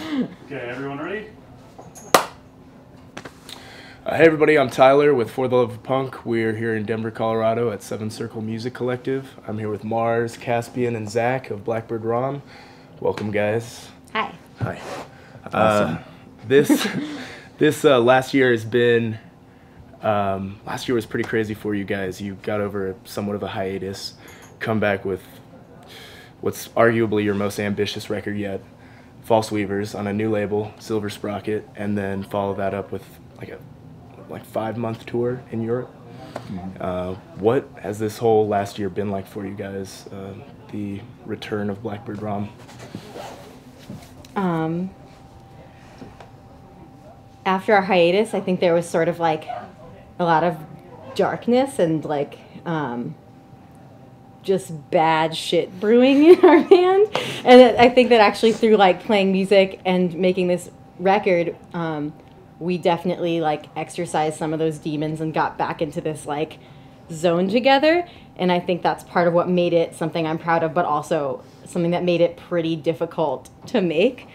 Okay, everyone ready? Hey everybody, I'm Tyler with For the Love of Punk. We're here in Denver, Colorado at Seven Circle Music Collective. I'm here with Mars, Caspian, and Zach of Blackbird Raum. Welcome, guys. Hi. Hi. Awesome. This last year has been, last year was pretty crazy for you guys. You got over somewhat of a hiatus, come back with what's arguably your most ambitious record yet, False Weavers, on a new label, Silver Sprocket, and then follow that up with like a 5-month tour in Europe. What has this whole last year been like for you guys, the return of Blackbird Raum? After our hiatus, I think there was sort of like a lot of darkness and like just bad shit brewing in our band. And I think that actually through like playing music and making this record, we definitely like exercised some of those demons and got back into this like zone together. And I think that's part of what made it something I'm proud of, but also something that made it pretty difficult to make.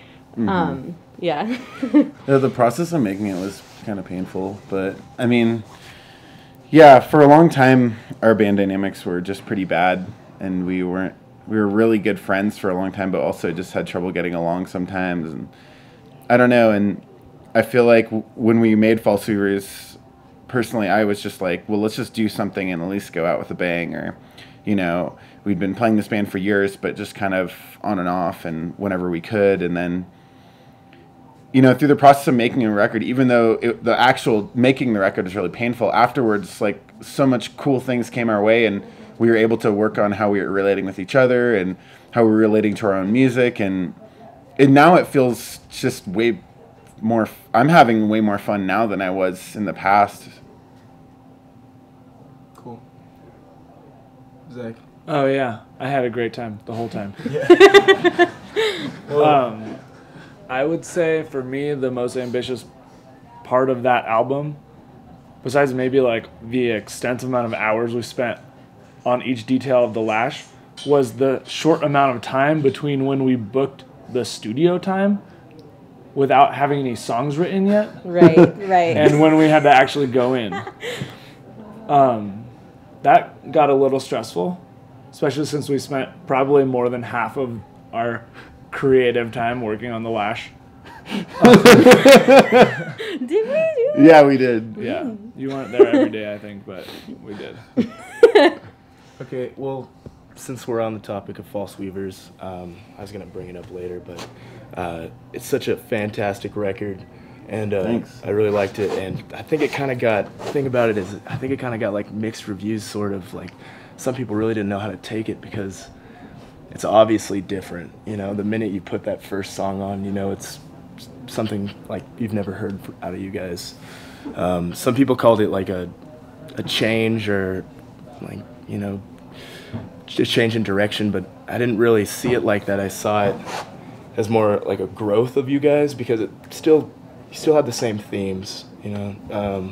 Yeah. The process of making it was kind of painful, but I mean, yeah, for a long time our band dynamics were just pretty bad, and we were really good friends for a long time, but also just had trouble getting along sometimes, and I don't know. And I feel like when we made False Weavers, personally, I was just like, well, let's just do something and at least go out with a bang. Or, you know, we'd been playing this band for years, but just kind of on and off and whenever we could. And then, you know, through the process of making a record, even though the actual making the record is really painful, afterwards, like, so much cool things came our way, and we were able to work on how we were relating with each other and how we were relating to our own music. And now it feels just way more, I'm having way more fun now than I was in the past. Cool. Zach? Oh yeah, I had a great time the whole time. Yeah. I would say for me the most ambitious part of that album, besides maybe like the extensive amount of hours we spent on each detail of the lash, was the short amount of time between when we booked the studio time without having any songs written yet. Right. And when we had to actually go in. That got a little stressful, especially since we spent probably more than half of our creative time working on the lash. Did we do that? Yeah, we did. Yeah, you weren't there every day, I think, but we did. Okay, well, since we're on the topic of False Weavers, I was going to bring it up later, but it's such a fantastic record, and Thanks. I really liked it, and I think it kind of got, the thing about it is, I think it kind of got like mixed reviews, sort of, like some people really didn't know how to take it because it's obviously different, you know, the minute you put that first song on, you know, it's something like you've never heard out of you guys. Some people called it like a change, or like, you know, just change in direction, but I didn't really see it like that. I saw it as more like a growth of you guys, because you still have the same themes, you know,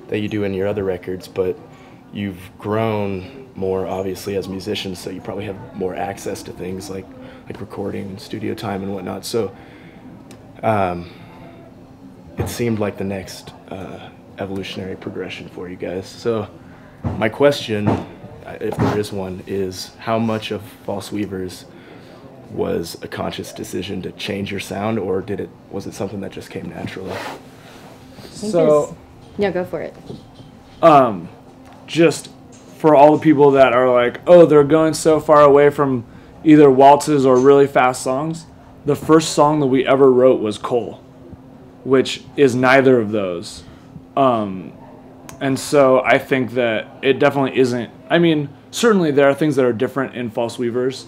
that you do in your other records, but you've grown more obviously as musicians, so you probably have more access to things like recording and studio time and whatnot. So it seemed like the next evolutionary progression for you guys. So my question, if there is one, is how much of False Weavers was a conscious decision to change your sound, or was it something that just came naturally? So, No, go for it. just for all the people that are like, oh, they're going so far away from either waltzes or really fast songs, the first song that we ever wrote was Coal, which is neither of those. And so I think that it definitely isn't. I mean, certainly there are things that are different in False Weavers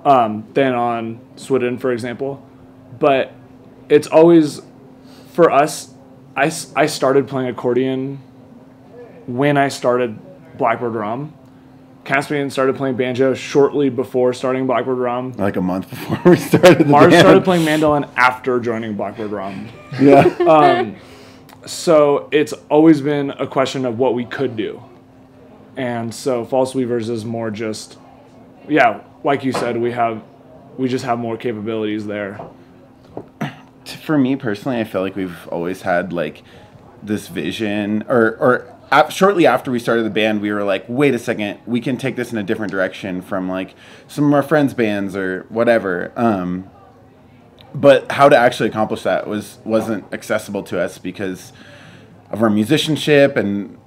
than on Swidden, for example. But it's always, for us, I started playing accordion when I started Blackbird Raum. Caspian started playing banjo shortly before starting Blackbird Raum. Like a month before we started the Mars band. started playing mandolin after joining Blackbird Raum. Yeah. So it's always been a question of what we could do. And so False Weavers is more just, yeah, like you said, we just have more capabilities there. for me personally, I feel like we've always had like this vision, shortly after we started the band, we were like, wait a second, we can take this in a different direction from like some of our friends' bands or whatever. But how to actually accomplish that wasn't accessible to us because of our musicianship and,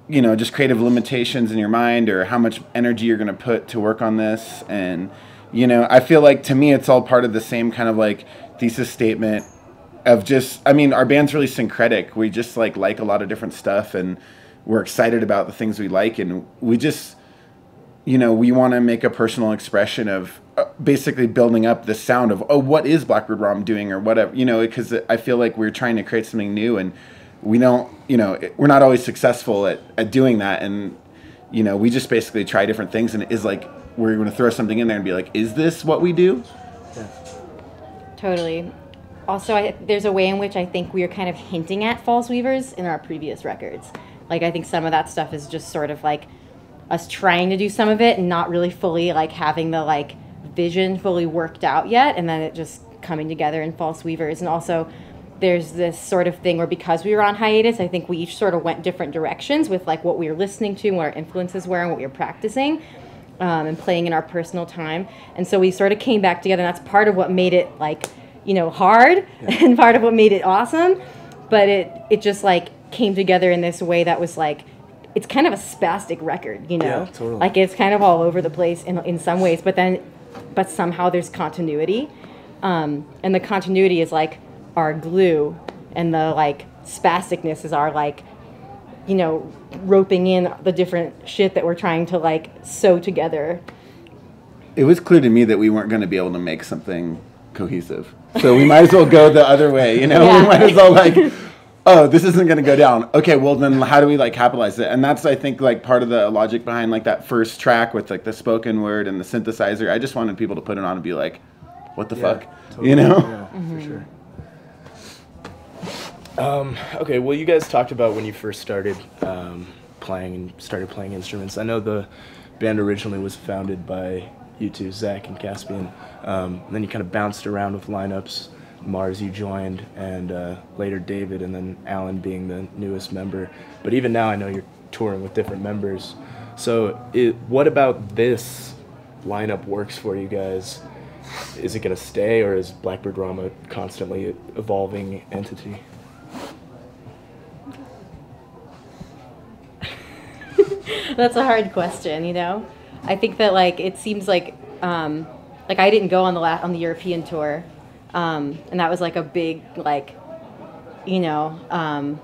you know, just creative limitations in your mind or how much energy you're going to put to work on this. And, you know, I feel like to me, it's all part of the same kind of like thesis statement of just, I mean, our band's really syncretic. We just like a lot of different stuff and we're excited about the things we like. And we just, you know, we want to make a personal expression of basically building up the sound of, oh, what is Blackbird Raum doing or whatever, you know, because I feel like we're trying to create something new and we don't, you know, we're not always successful at doing that. And, you know, we just basically try different things and it is like, we're going to throw something in there and be like, is this what we do? Yeah. Totally. Also, there's a way in which I think we are kind of hinting at False Weavers in our previous records. Like, I think some of that stuff is just sort of like us trying to do some of it and not really fully like having the like vision fully worked out yet, and then it just coming together in False Weavers. And also there's this sort of thing where because we were on hiatus, I think we each sort of went different directions with like what we were listening to, what our influences were, and what we were practicing and playing in our personal time. And so we sort of came back together, and that's part of what made it like, you know, hard and part of what made it awesome. But it just like came together in this way that was like, it's kind of a spastic record, you know? Yeah, totally. Like it's kind of all over the place in some ways, but somehow there's continuity. And the continuity is like our glue, and the like spasticness is our like, you know, roping in the different shit that we're trying to like sew together. It was clear to me that we weren't going to be able to make something cohesive. So we might as well go the other way, you know? Yeah. We might as well like, oh, this isn't going to go down. Okay, well then how do we like capitalize it? And that's, I think, like part of the logic behind like that first track with like the spoken word and the synthesizer. I just wanted people to put it on and be like, what the fuck? Totally. You know? Yeah, for sure. Okay, well, you guys talked about when you first started playing instruments. I know the band originally was founded by you two, Zach and Caspian. Then you kind of bounced around with lineups. Mars you joined, and later David, and then Alan being the newest member. But even now I know you're touring with different members. So what about this lineup works for you guys? Is it going to stay, or is Blackbird Raum a constantly evolving entity? That's a hard question, you know? I think that like it seems like I didn't go on the European tour. And that was like a big, like, you know,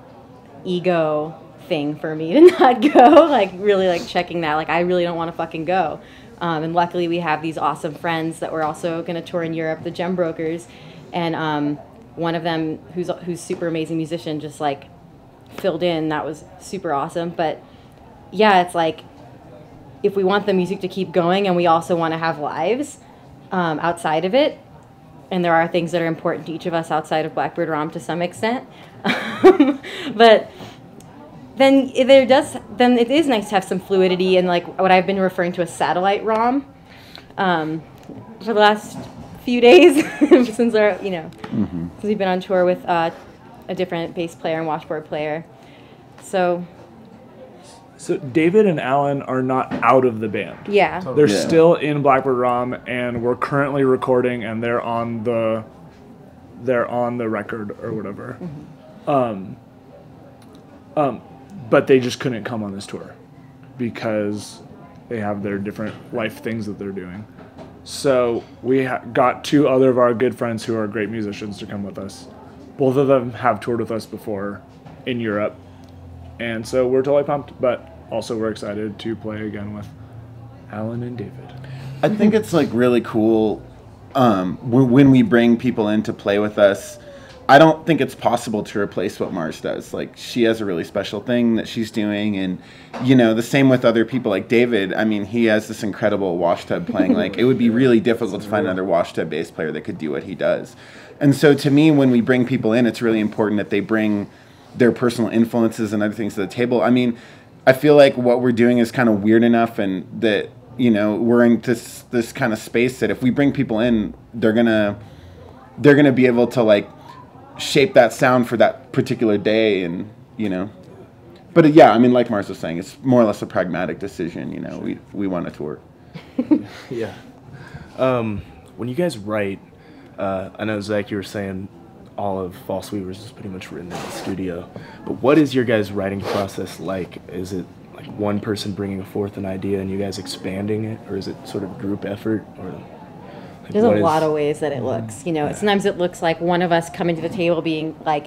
ego thing for me to not go, like really like checking that, like I really don't want to fucking go. And luckily we have these awesome friends that we're also going to tour in Europe, the Gem Brokers. And one of them who's super amazing musician just like filled in. That was super awesome. But yeah, it's like if we want the music to keep going and we also want to have lives outside of it, and there are things that are important to each of us outside of Blackbird Raum to some extent. But then it is nice to have some fluidity and like what I've been referring to as satellite Raum for the last few days since our, you know, since we've been on tour with a different bass player and washboard player. So David and Alan are not out of the band. yeah. They're still in Blackbird Raum, and we're currently recording, and they're on the record or whatever. But they just couldn't come on this tour because they have their different life things that they're doing. So we got two other of our good friends who are great musicians to come with us. Both of them have toured with us before in Europe, and so we're totally pumped, but also we're excited to play again with Alan and David. I think it's like really cool when we bring people in to play with us. I don't think it's possible to replace what Mars does. Like, she has a really special thing that she's doing, and you know, the same with other people like David. I mean, he has this incredible washtub playing. Like, it would be really difficult to find another washtub bass player that could do what he does. And so to me, when we bring people in, it's really important that they bring their personal influences and other things to the table. I mean, I feel like what we're doing is kind of weird enough, and that, you know, we're in this kind of space that if we bring people in, they're gonna be able to like shape that sound for that particular day, and you know. But yeah, I mean, like Mars was saying, it's more or less a pragmatic decision. You know, we want to tour. Yeah. When you guys write, I know Zach, you were saying all of False Weavers is pretty much written in the studio. But what is your guys' writing process like? Is it like one person bringing forth an idea and you guys expanding it, or is it sort of group effort? Or like, there's a lot of ways that it looks. You know, sometimes it looks like one of us coming to the table being like,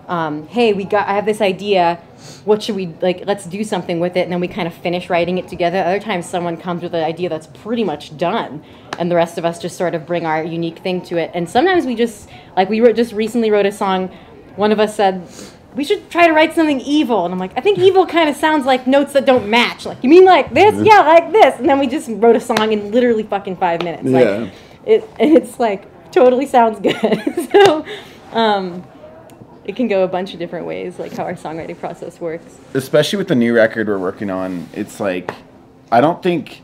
hey, I have this idea. What should we, like, let's do something with it. And then we kind of finish writing it together. Other times someone comes with an idea that's pretty much done. And the rest of us just sort of bring our unique thing to it. And sometimes we just, like, just recently wrote a song. One of us said, we should try to write something evil. And I'm like, I think evil kind of sounds like notes that don't match. Like, you mean like this? Yeah, like this. And then we just wrote a song in literally fucking 5 minutes. Like, it's like, totally sounds good. So, it can go a bunch of different ways, like how our songwriting process works. Especially with the new record we're working on, it's like, I don't think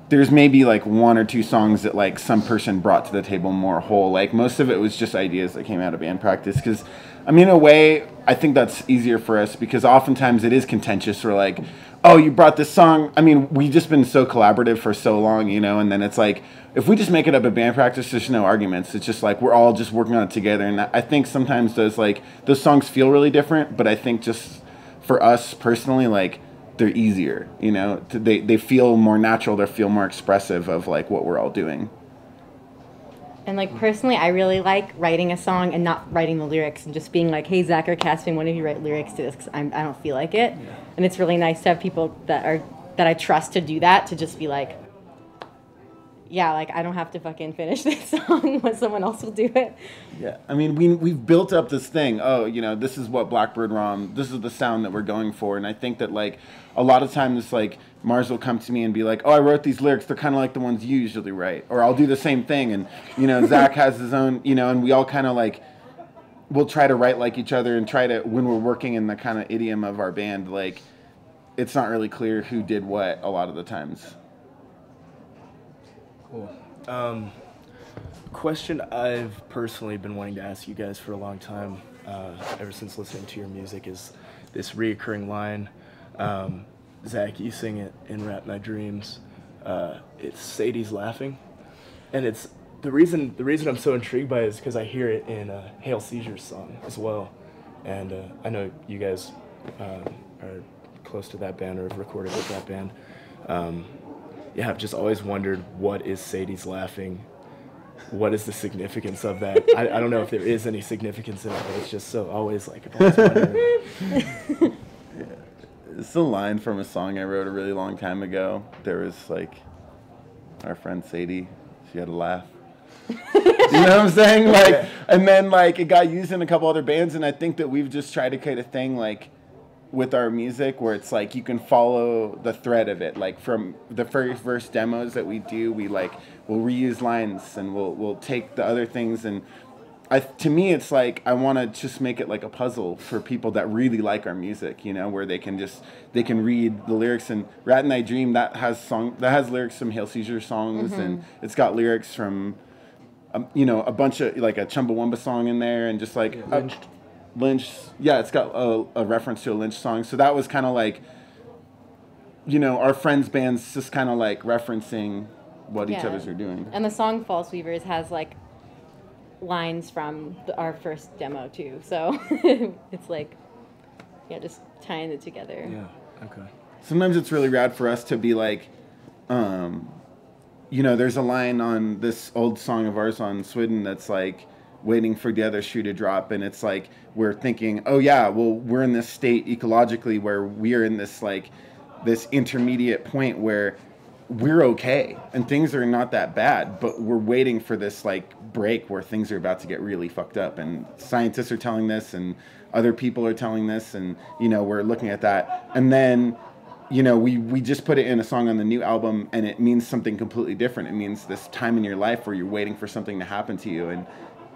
there's maybe like one or two songs that like some person brought to the table more whole. Like most of it was just ideas that came out of band practice. Because, I mean, in a way, I think that's easier for us because oftentimes it is contentious. We're like, oh, you brought this song. I mean, we've just been so collaborative for so long, you know, and then it's like, if we just make it up at band practice, there's no arguments. It's just like we're all just working on it together. And I think sometimes those songs feel really different, but I think just for us personally, like, they're easier, you know, they feel more natural. They feel more expressive of like what we're all doing. And like personally, I really like writing a song and not writing the lyrics and just being like, hey, Zach or Caspian, when did you write lyrics to this? Because I don't feel like it. Yeah. And it's really nice to have people that I trust to do that, to just be like, yeah, like I don't have to fucking finish this song, but someone else will do it. Yeah, I mean, we've built up this thing. Oh, you know, this is what Blackbird Raum, this is the sound that we're going for. And I think that like a lot of times like Mars will come to me and be like, oh, I wrote these lyrics. They're kind of like the ones you usually write. Or I'll do the same thing. And, you know, Zach has his own, you know, and we all kind of like, we'll try to write like each other and try to, when we're working in the kind of idiom of our band, like it's not really clear who did what a lot of the times. Cool. Question I've personally been wanting to ask you guys for a long time, ever since listening to your music, is this reoccurring line. Zach, you sing it in Rap My Dreams. It's Sadie's laughing, and it's the reason I'm so intrigued by it is because I hear it in Hail Seizure's song as well, and I know you guys are close to that band or have recorded with that band. Yeah, I've just always wondered, what is Sadie's laughing? What is the significance of that? I don't know if there is any significance in it, but it's just so always like, I've always wondered. Yeah. It's a line from a song I wrote a really long time ago. There was like our friend Sadie, she had a laugh. You know what I'm saying? Like, and then like it got used in a couple other bands, and I think that we've just tried to create a thing like with our music where it's like you can follow the thread of it. Like from the first demos that we do, we'll reuse lines and we'll take the other things, and to me it's like I want to just make it like a puzzle for people that really like our music, you know, where they can read the lyrics. And Rat and I Dream, that has lyrics from Hail Seizure songs, and it's got lyrics from you know, a bunch of like a Chumbawamba song in there, and just like Lynch, yeah, it's got a reference to a Lynch song. So that was kind of like, you know, our friends' bands just kind of like referencing what each other's are doing. And the song False Weavers has like lines from our first demo too. So it's like, yeah, just tying it together. Yeah, okay. Sometimes it's really rad for us to be like, you know, there's a line on this old song of ours on Sweden that's like, waiting for the other shoe to drop, and it's like we're thinking, oh yeah, well, we're in this state ecologically where we're in this like this intermediate point where we're okay and things are not that bad, but we're waiting for this like break where things are about to get really fucked up, and scientists are telling this and other people are telling this, and you know, we're looking at that, and then you know, we just put it in a song on the new album, and it means something completely different. It means this time in your life where you're waiting for something to happen to you, and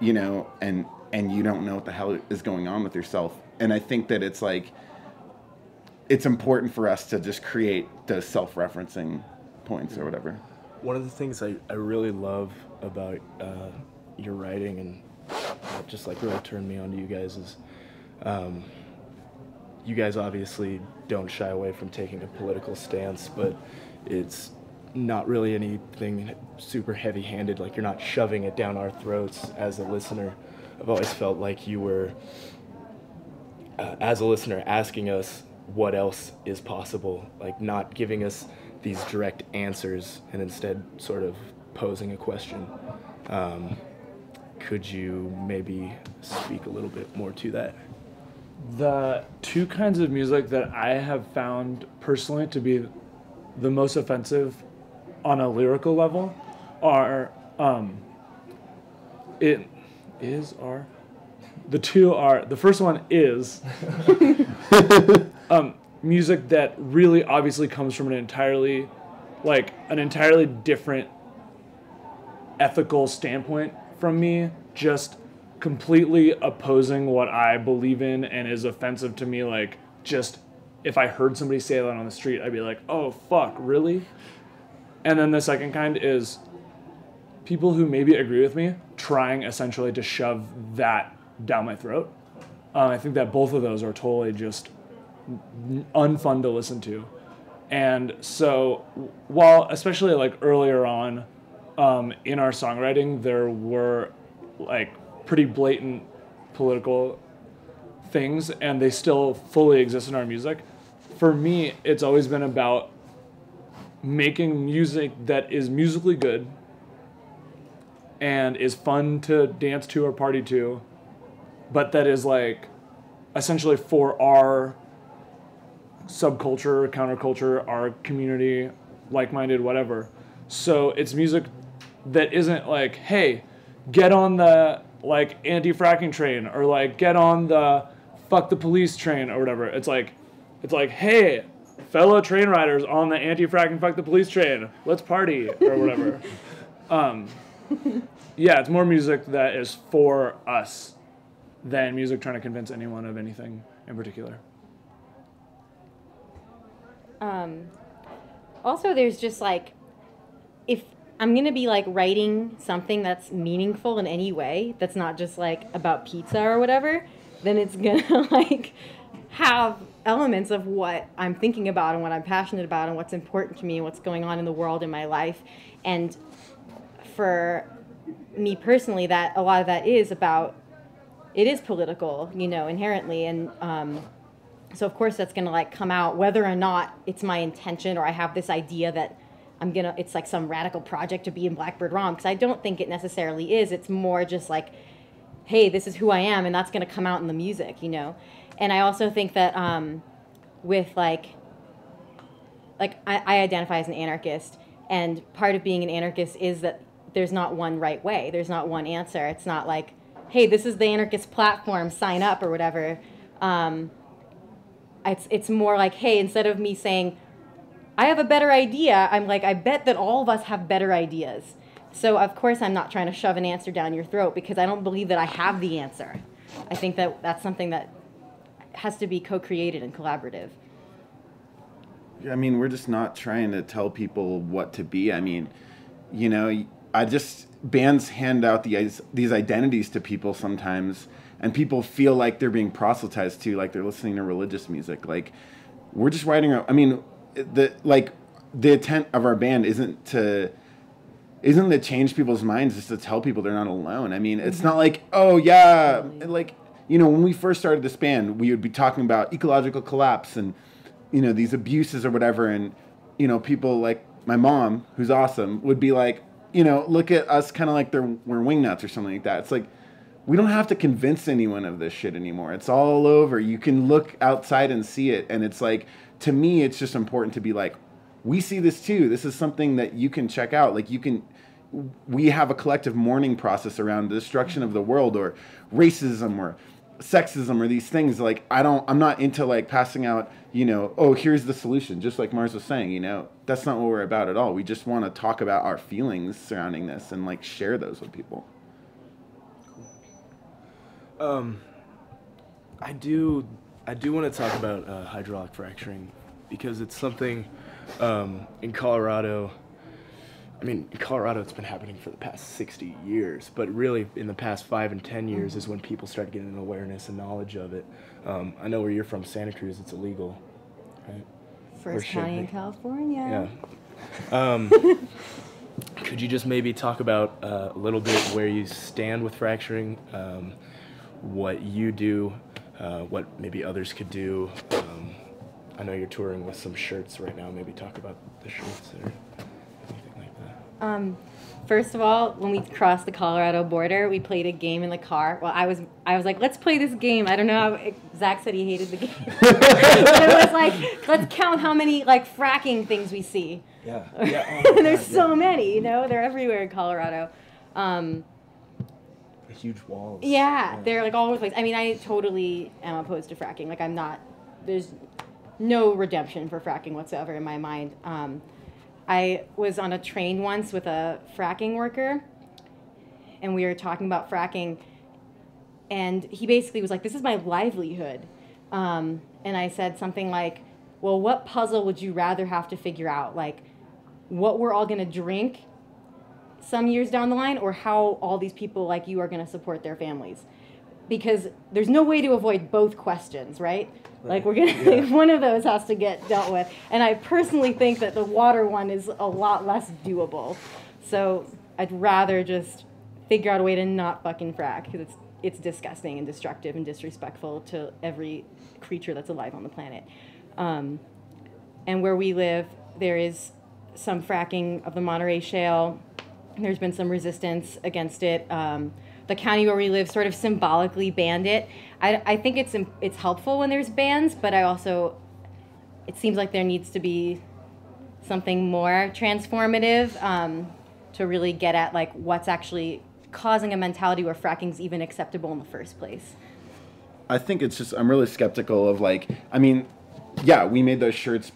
you know, and you don't know what the hell is going on with yourself. And I think that it's like, it's important for us to just create those self-referencing points or whatever. One of the things I really love about your writing, and that just like really turned me on to you guys is you guys obviously don't shy away from taking a political stance, but it's not really anything super heavy-handed. Like, you're not shoving it down our throats as a listener. I've always felt like you were, as a listener, asking us what else is possible, like not giving us these direct answers and instead sort of posing a question. Could you maybe speak a little bit more to that? The two kinds of music that I have found personally to be the most offensive on a lyrical level are the first one is music that really obviously comes from an entirely different ethical standpoint from me, just completely opposing what I believe in and is offensive to me. Like, just if I heard somebody say that on the street, I'd be like, oh fuck, really? And then the second kind is people who maybe agree with me trying essentially to shove that down my throat. I think that both of those are totally just unfun to listen to. And so while especially like earlier on in our songwriting, there were like pretty blatant political things and they still fully exist in our music. For me, it's always been about making music that is musically good and is fun to dance to or party to, but that is like essentially for our subculture, counterculture, our community, like-minded, whatever. So it's music that isn't like, hey, get on the like anti-fracking train or like get on the fuck the police train or whatever. It's like, hey, fellow train riders on the anti-fracking fuck the police train, let's party or whatever. Yeah, it's more music that is for us than music trying to convince anyone of anything in particular. Also, there's just like, if I'm going to be like writing something that's meaningful in any way, that's not just like about pizza or whatever, then it's going to like have elements of what I'm thinking about and what I'm passionate about and what's important to me and what's going on in the world in my life. And for me personally, that a lot of that is about, it is political, you know, inherently. And so of course that's going to like come out whether or not it's my intention or I have this idea that it's like some radical project to be in Blackbird Raum, because I don't think it necessarily is. It's more just like, hey, this is who I am, and that's going to come out in the music, you know. And I also think that with I identify as an anarchist, and part of being an anarchist is that there's not one right way. There's not one answer. It's not like, hey, this is the anarchist platform, sign up or whatever. It's more like, hey, instead of me saying, I have a better idea, I'm like, I bet that all of us have better ideas. So of course I'm not trying to shove an answer down your throat because I don't believe that I have the answer. I think that that's something that has to be co-created and collaborative. I mean, we're just not trying to tell people what to be. I mean, you know, bands hand out these identities to people sometimes, and people feel like they're being proselytized to, like they're listening to religious music. Like, we're just writing, the intent of our band isn't to change people's minds, just to tell people they're not alone. I mean, it's not like, oh yeah, like, you know, when we first started this band, we would be talking about ecological collapse and, you know, these abuses or whatever, and, you know, people like my mom, who's awesome, would be like, you know, look at us kind of like we're wingnuts or something like that. It's like, we don't have to convince anyone of this shit anymore. It's all over. You can look outside and see it, and it's like, to me, it's just important to be like, we see this too. This is something that you can check out. Like, we have a collective mourning process around the destruction of the world or racism or sexism or these things. Like, I'm not into like passing out, you know, oh, here's the solution. Just like Mars was saying, you know, that's not what we're about at all. We just want to talk about our feelings surrounding this and like share those with people. I do want to talk about hydraulic fracturing because it's something in Colorado. I mean, in Colorado, it's been happening for the past 60 years, but really in the past 5 and 10 years is when people started getting an awareness and knowledge of it. I know where you're from, Santa Cruz, it's illegal, right? First county in California. Yeah. Could you just maybe talk about a little bit where you stand with fracturing, what you do, what maybe others could do? I know you're touring with some shirts right now. Maybe talk about the shirts or anything like that. First of all, when we crossed the Colorado border, we played a game in the car. Well, I was like, let's play this game. I don't know how Zach said he hated the game. But it was like, let's count how many like fracking things we see. Yeah. And there's so many, you know, they're everywhere in Colorado. Huge walls. Yeah, they're like all over the place. I mean, I totally am opposed to fracking. Like, there's no redemption for fracking whatsoever in my mind. I was on a train once with a fracking worker, and we were talking about fracking, and he basically was like, this is my livelihood. And I said something like, well, what puzzle would you rather have to figure out? Like, what we're all going to drink some years down the line, or how all these people like you are going to support their families? Because there's no way to avoid both questions, right? Like, we're gonna one of those has to get dealt with. And I personally think that the water one is a lot less doable. So I'd rather just figure out a way to not fucking frack, because it's disgusting and destructive and disrespectful to every creature that's alive on the planet. And where we live, there is some fracking of the Monterey Shale. There's been some resistance against it. The county where we live sort of symbolically banned it. I think it's helpful when there's bans, but it seems like there needs to be something more transformative to really get at like what's actually causing a mentality where fracking's even acceptable in the first place. I think it's just, I'm really skeptical of like, I mean, yeah, we made those shirts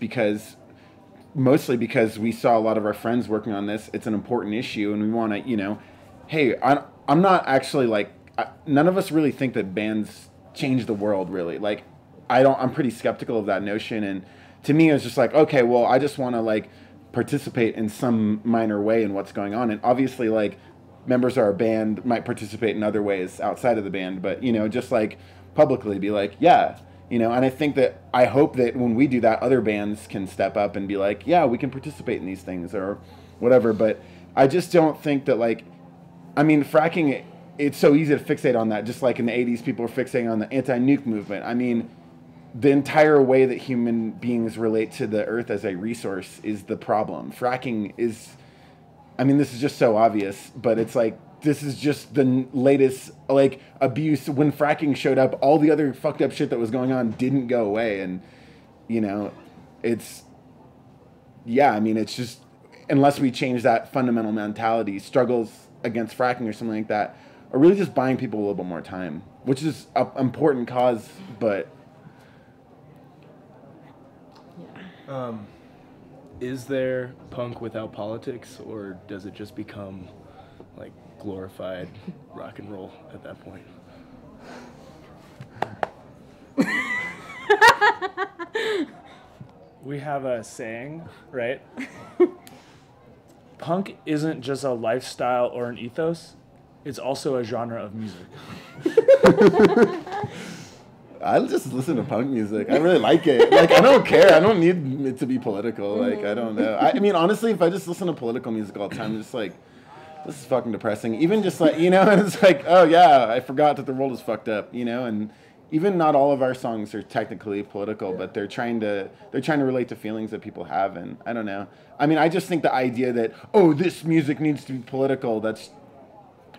mostly because we saw a lot of our friends working on this. It's an important issue, and we want to, you know, hey, I'm not actually like, none of us really think that bands change the world, really. Like, I'm pretty skeptical of that notion, and to me, it's just like, okay, well, I just want to like participate in some minor way in what's going on, and obviously, like, members of our band might participate in other ways outside of the band, but, you know, just like publicly be like, yeah, you know, and I hope that when we do that, other bands can step up and be like, yeah, we can participate in these things or whatever, but I just don't think that, like, I mean, fracking, it's so easy to fixate on that, just like in the 80s, people were fixating on the anti-nuke movement. I mean, the entire way that human beings relate to the earth as a resource is the problem. Fracking is, I mean, this is just so obvious, but it's like, this is just the latest, like, abuse. When fracking showed up, all the other fucked up shit that was going on didn't go away, and, you know, it's, yeah, I mean, it's just, unless we change that fundamental mentality, struggles against fracking or something like that are really just buying people a little bit more time, which is an important cause, but is there punk without politics, or does it just become like glorified rock and roll at that point? We have a saying, right? Punk isn't just a lifestyle or an ethos, it's also a genre of music. I just listen to punk music. I really like it. Like, I don't care. I don't need it to be political. Like, I don't know. I mean, honestly, if I just listen to political music all the time, I'm just like, this is fucking depressing. Even just like, you know, and it's like, oh yeah, I forgot that the world is fucked up, you know, and even not all of our songs are technically political, but they're trying to relate to feelings that people have, and I don't know. I mean, I just think the idea that, oh, this music needs to be political, that's,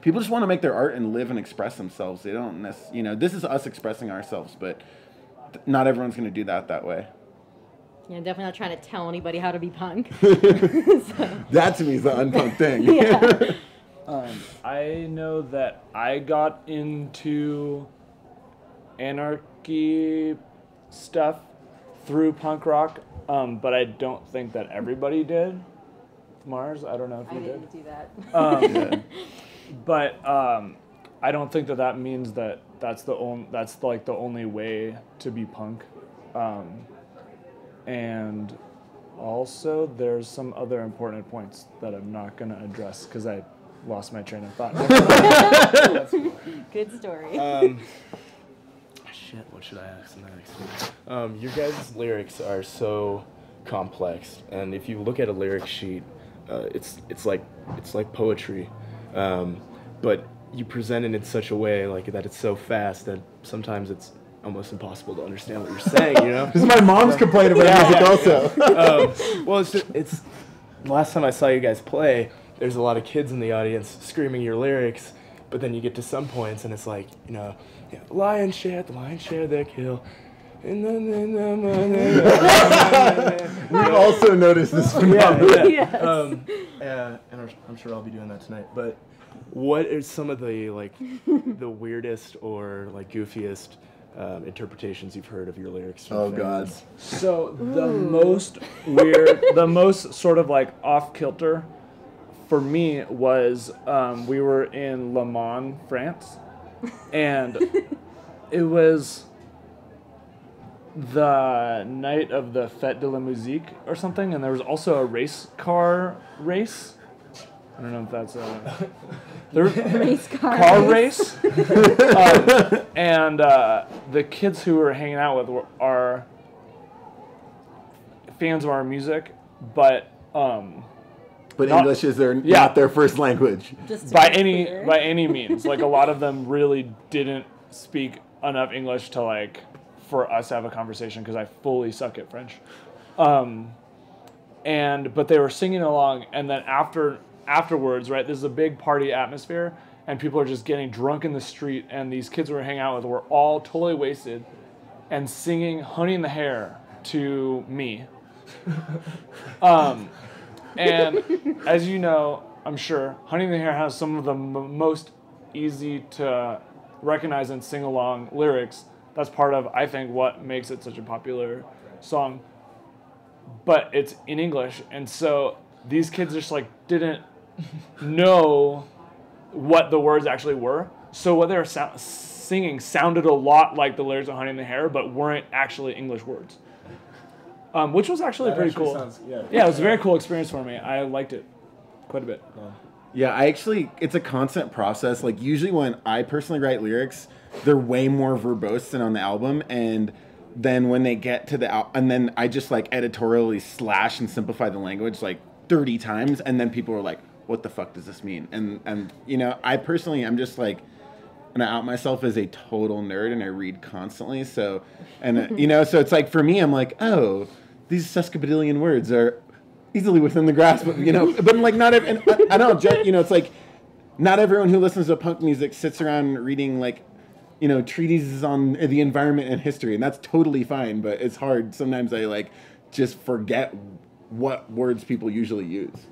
people just want to make their art and live and express themselves. They don't necessarily, you know, this is us expressing ourselves, but not everyone's going to do that way. Yeah, definitely not trying to tell anybody how to be punk. That to me is the unpunk thing. Yeah. I know that I got into anarchy stuff through punk rock, but I don't think that everybody did. Mars, I don't know if you did. I didn't do that. But I don't think that means that that's like the only way to be punk. And also, there's some other important points that I'm not going to address because I lost my train of thought. Good story. Shit, what should I ask next? Your guys' lyrics are so complex, and if you look at a lyric sheet, it's like poetry, but you present it in such a way like that it's so fast that sometimes it's almost impossible to understand what you're saying. You know, This is my mom's complaint about music also. well, it's last time I saw you guys play, there's a lot of kids in the audience screaming your lyrics, but then you get to some points and it's like, you know, the lion's share their kill. We've also noticed this phenomenon. Yes. And I'm sure I'll be doing that tonight. But what are some of the like the weirdest or like goofiest interpretations you've heard of your lyrics? Oh God. So the most weird, the most sort of like off kilter for me was we were in Le Mans, France, and it was the night of the Fête de la Musique or something, and there was also a race car race. I don't know if that's a Race car race. And the kids who were hanging out with are fans of our music, but But Not- English is Yeah. not their first language. Just to by be clear. any means, like a lot of them really didn't speak enough English to like for us to have a conversation because I fully suck at French. But they were singing along, and then afterwards, right, this is a big party atmosphere, and people are just getting drunk in the street, and these kids we were hanging out with were all totally wasted and singing Honey in the Hair to me. And as you know, I'm sure, Honey in the Hair has some of the most easy to recognize and sing along lyrics. That's part of, I think, what makes it such a popular song. But it's in English, and so these kids just like didn't know what the words actually were. So what they were singing sounded a lot like the lyrics of Honey in the Hair, but weren't actually English words. Which was actually pretty cool. Yeah, it was a very cool experience for me. I liked it quite a bit. Yeah, it's a constant process. Like usually when I personally write lyrics, they're way more verbose than on the album, and then when they get to and then I just like editorially slash and simplify the language like 30 times, and then people are like, what the fuck does this mean? And you know, I personally, I'm just like, and I out myself as a total nerd, and I read constantly. So, and you know, so it's like for me, I'm like, oh, these sesquipedalian words are easily within the grasp, of, you know. But like not every, and I don't judge, you know. It's like not everyone who listens to punk music sits around reading like, you know, treatises on the environment and history, and that's totally fine. But it's hard sometimes. I like just forget what words people usually use.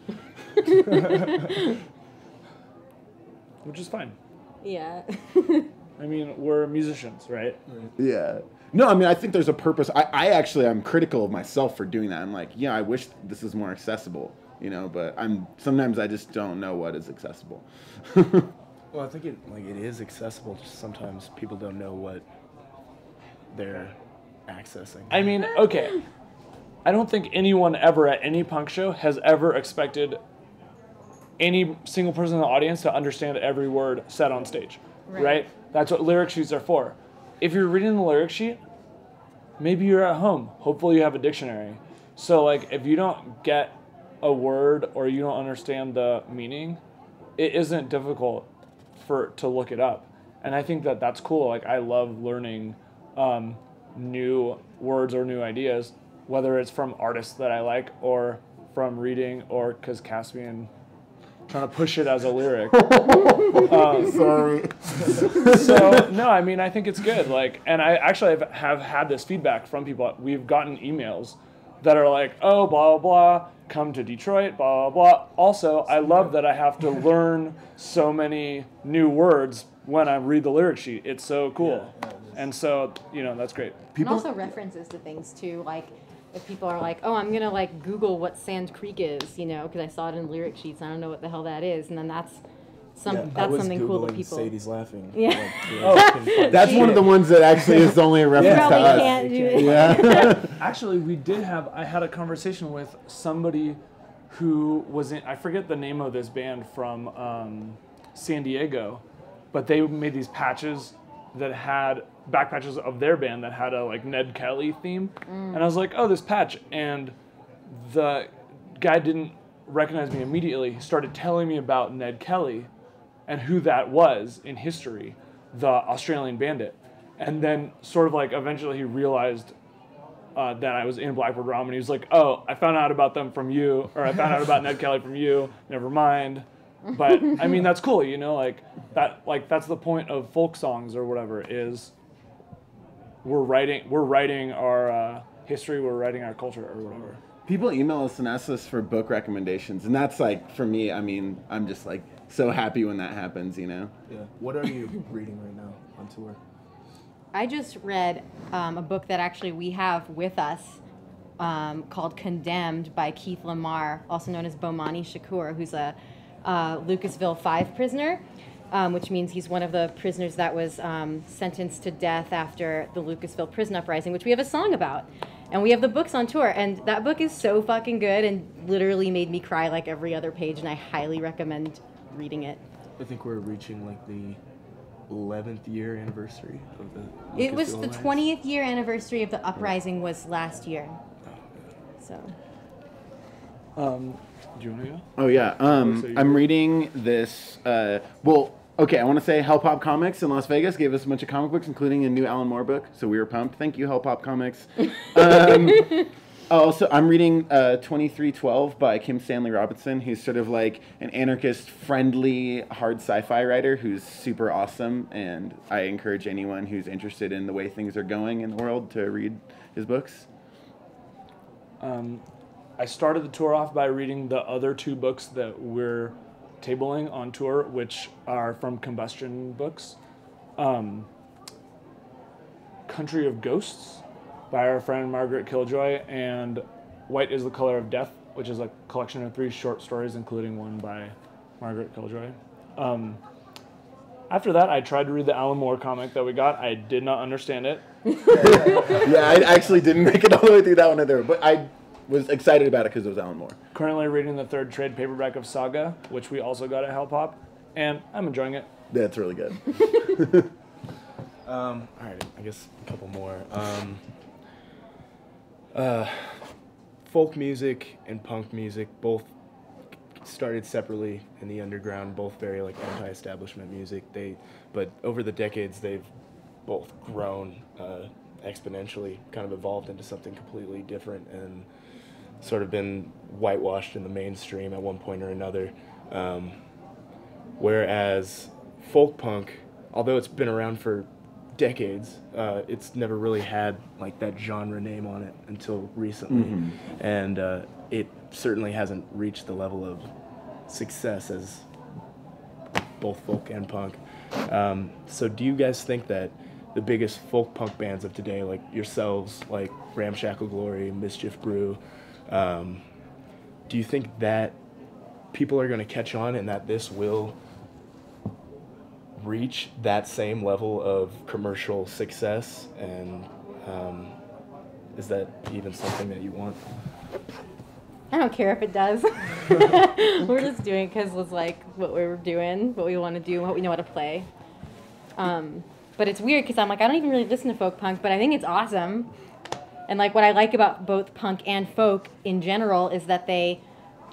Which is fine. Yeah. I mean, we're musicians, right? Yeah. No, I mean, I think there's a purpose. I'm critical of myself for doing that. I'm like, yeah, I wish this was more accessible, you know, but sometimes I just don't know what is accessible. Well, I think it is accessible. Just sometimes people don't know what they're accessing. I mean, okay. I don't think anyone ever at any punk show has ever expected any single person in the audience to understand every word said on stage, right? That's what lyric sheets are for. If you're reading the lyric sheet, maybe you're at home. Hopefully you have a dictionary. So like if you don't get a word or you don't understand the meaning, it isn't difficult to look it up. And I think that that's cool. Like I love learning new words or new ideas, whether it's from artists that I like or from reading or because Caspian trying to push it as a lyric. Sorry. So no, I mean I think it's good. Like, and I actually have had this feedback from people. We've gotten emails that are like, oh, blah blah blah, come to Detroit, blah blah blah. Also, I love that I have to learn so many new words when I read the lyric sheet. It's so cool, and so you know that's great. And also references to things too, like if people are like, oh, I'm gonna like Google what Sand Creek is, you know, because I saw it in lyric sheets and I don't know what the hell that is, and then that's that's something cool to people. Sadie's laughing. Yeah. That's one of the ones that actually is only a reference to Probably us. can't do it. Yeah. Actually, I had a conversation with somebody who was in, I forget the name of this band from San Diego, but they made these patches that had back patches of their band that had a like Ned Kelly theme. And I was like, oh, this patch. And the guy didn't recognize me immediately. He started telling me about Ned Kelly and who that was in history, the Australian bandit. And then sort of like eventually he realized that I was in Blackbird Raum, and he was like, oh, I found out about them from you, or I found out about Ned Kelly from you, never mind. But I mean, that's cool, you know, like that's the point of folk songs or whatever, is we're writing our history, we're writing our culture or whatever. People email us and ask us for book recommendations, and that's like, for me, I mean, I'm just like so happy when that happens, you know? Yeah. What are you reading right now on tour? I just read a book that actually we have with us called Condemned by Keith Lamar, also known as Bomani Shakur, who's a Lucasville 5 prisoner, which means he's one of the prisoners that was sentenced to death after the Lucasville prison uprising, which we have a song about. And we have the books on tour, and that book is so fucking good and literally made me cry like every other page, and I highly recommend reading it. I think we're reaching like the 11th year anniversary of the It was Lucasville the Alliance. 20th year anniversary of the uprising was last year. So. Do you want to go? Oh, yeah. I'm reading this, okay, I want to say Hell Pop Comics in Las Vegas gave us a bunch of comic books, including a new Alan Moore book, so we were pumped. Thank you, Hell Pop Comics. Also, I'm reading 2312 by Kim Stanley Robinson. He's sort of like an anarchist-friendly, hard sci-fi writer who's super awesome, and I encourage anyone who's interested in the way things are going in the world to read his books. I started the tour off by reading the other two books that we're tabling on tour, which are from Combustion Books. Country of Ghosts by our friend Margaret Killjoy, and White is the Color of Death, which is a collection of 3 short stories, including one by Margaret Killjoy. After that, I tried to read the Alan Moore comic that we got. I did not understand it. Yeah, I actually didn't make it all the way through that one either, but I was excited about it because it was Alan Moore. Currently reading the 3rd trade paperback of Saga, which we also got at Hell Pop, and I'm enjoying it. That's really good. All right, I guess a couple more. Folk music and punk music both started separately in the underground, both very like anti-establishment music. But over the decades, they've both grown exponentially, kind of evolved into something completely different, and sort of been whitewashed in the mainstream at one point or another. Whereas folk punk, although it's been around for decades, it's never really had like that genre name on it until recently, and it certainly hasn't reached the level of success as both folk and punk. So do you guys think that the biggest folk punk bands of today, like yourselves, like Ramshackle Glory, Mischief Brew, do you think that people are going to catch on and that this will reach that same level of commercial success? And is that even something that you want? I don't care if it does. We're just doing it because it's like what we're doing, what we want to do, what we know how to play. But it's weird because I'm like, I don't even really listen to folk punk, but I think it's awesome. And like what I like about both punk and folk in general is that they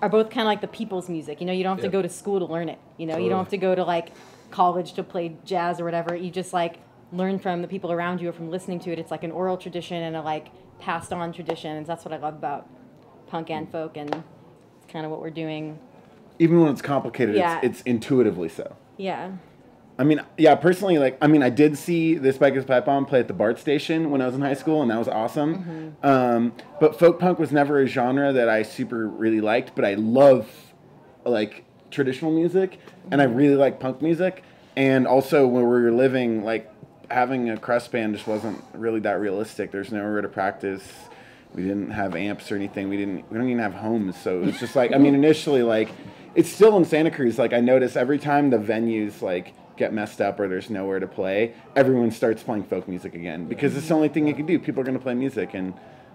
are both kind of like the people's music. You know, you don't have to go to school to learn it. You know, you don't have to go to like college to play jazz or whatever. You just like learn from the people around you or from listening to it. It's like an oral tradition and a like passed on tradition. And that's what I love about punk and folk, and it's kind of what we're doing. Even when it's complicated, Yeah. it's intuitively so. Yeah. I mean, yeah, personally, like, I mean, I did see the Spikers Pipe Bomb play at the BART station when I was in high school, and that was awesome. But folk punk was never a genre that I super really liked, but I love, like, traditional music, and I really like punk music. And also, when we were living, like, having a crust band just wasn't really that realistic. There's nowhere to practice. We didn't have amps or anything. We don't even have homes. So it was just like, I mean, initially, like, it's still in Santa Cruz. Like I notice every time the venues like get messed up or there's nowhere to play, everyone starts playing folk music again because it's the only thing you can do. People are going to play music, and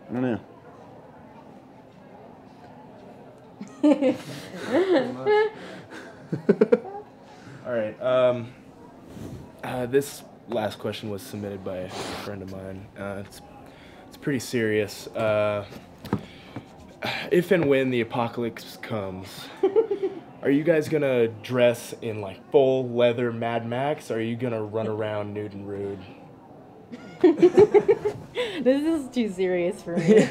I don't know. All right. This last question was submitted by a friend of mine. It's pretty serious. If and when the apocalypse comes, are you guys gonna dress in like full leather Mad Max, or are you gonna run around nude and rude? This is too serious for me.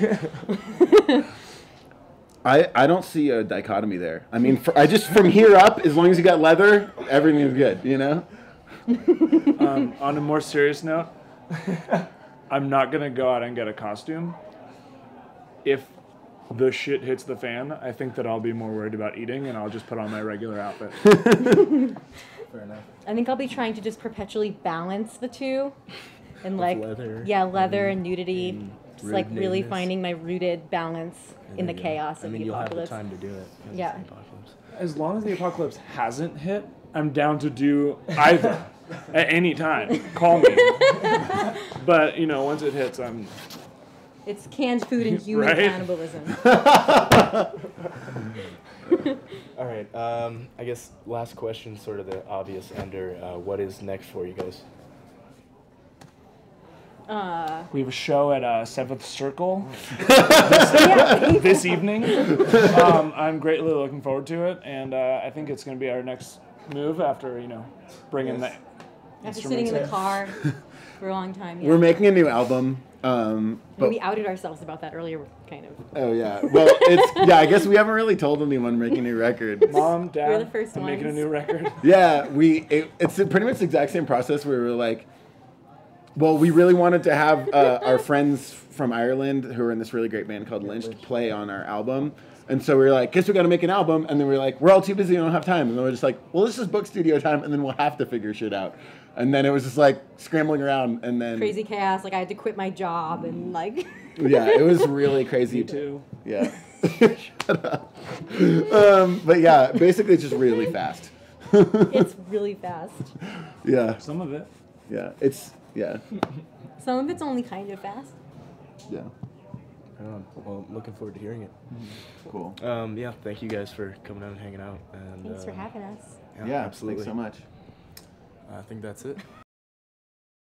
I don't see a dichotomy there. I mean, I just from here up, as long as you got leather, everything's good, you know? On a more serious note, I'm not going to go out and get a costume. If the shit hits the fan, I think that I'll be more worried about eating, and I'll just put on my regular outfit. Fair enough. I think I'll be trying to just perpetually balance the two. And like, leather leather and nudity. and Just like really rudeness. finding my rooted balance in the chaos of the you'll have the apocalypse. time to do it. Yeah. The apocalypse. As long as the apocalypse hasn't hit, I'm down to do either at any time. Call me. But, once it hits, I'm... It's canned food and human Right? cannibalism. All right. I guess last question, sort of the obvious ender. What is next for you guys? We have a show at 7th Circle Yeah. this evening. I'm greatly looking forward to it, and I think it's going to be our next move after, bringing the After sitting in the instruments car for a long time. Yeah. We're making a new album. But we outed ourselves about that earlier, kind of. oh yeah, well I guess we haven't really told anyone we're making a new record. Mom, Dad, We're the first I'm making a ones. new record. Yeah, it's pretty much the exact same process where we were like, well, we really wanted to have our friends from Ireland who are in this really great band called Lynched play on our album. And so we were like, guess we got to make an album. And then we were like, we're all too busy, we don't have time. And then we're just like, well, let's just book studio time and then we'll have to figure shit out. And then it was just like scrambling around and then... Crazy chaos. Like I had to quit my job and like... Yeah, it was really crazy. Me too. Yeah. Shut up. But yeah, basically it's just really fast. It's really fast. Yeah. Some of it. Yeah. Yeah. Some of it's only kind of fast. Yeah. Well, I'm looking forward to hearing it. Cool. Yeah, thank you guys for coming out and hanging out. And, Thanks for having us. Yeah, absolutely. thanks so much. I think that's it.